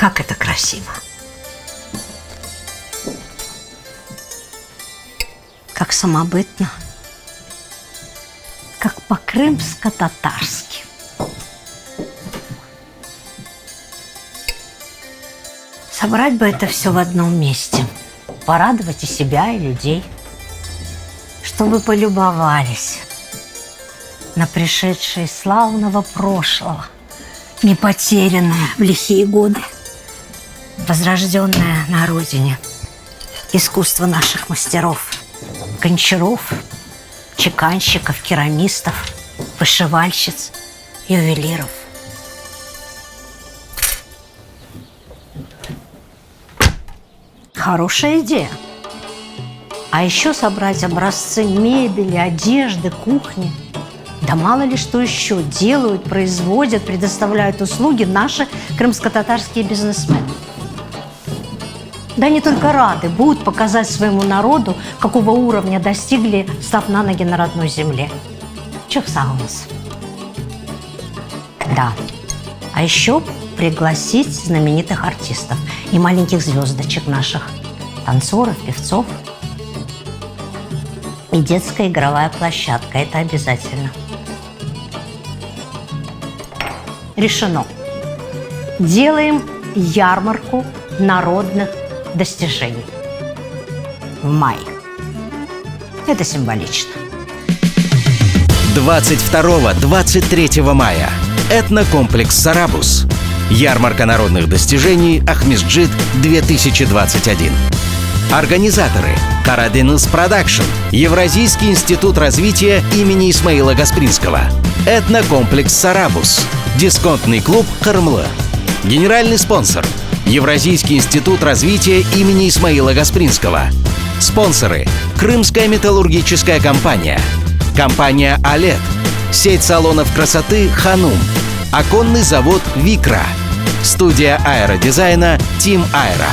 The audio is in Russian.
Как это красиво! Как самобытно, как по-крымско-татарски. Собрать бы это все в одном месте, порадовать и себя, и людей, чтобы полюбовались на пришедшее из славного прошлого, не потерянное в лихие годы, возрожденное на родине искусство наших мастеров, гончаров, чеканщиков, керамистов, вышивальщиц, ювелиров. Хорошая идея. А еще собрать образцы мебели, одежды, кухни. Да мало ли что еще делают, производят, предоставляют услуги наши крымско-татарские бизнесмены. Да они только рады будут показать своему народу, какого уровня достигли, став на ноги на родной земле. Çok sağ olun. Да. А еще пригласить знаменитых артистов и маленьких звездочек наших, танцоров, певцов. И детская игровая площадка. Это обязательно. Решено. Делаем ярмарку народных достижений в мае. Это символично. 22-23 мая. Этнокомплекс «Сарабус». Ярмарка народных достижений «Ахмесджит-2021». Организаторы: Караденус Продакшн, Евразийский институт развития имени Исмаила Гаспринского, Этнокомплекс «Сарабус», Дисконтный клуб «Кырмлы». Генеральный спонсор: Евразийский институт развития имени Исмаила Гаспринского. Спонсоры: Крымская металлургическая компания, компания «Алет», сеть салонов красоты «Ханум», оконный завод «Викра», студия аэродизайна «Тим Аэро».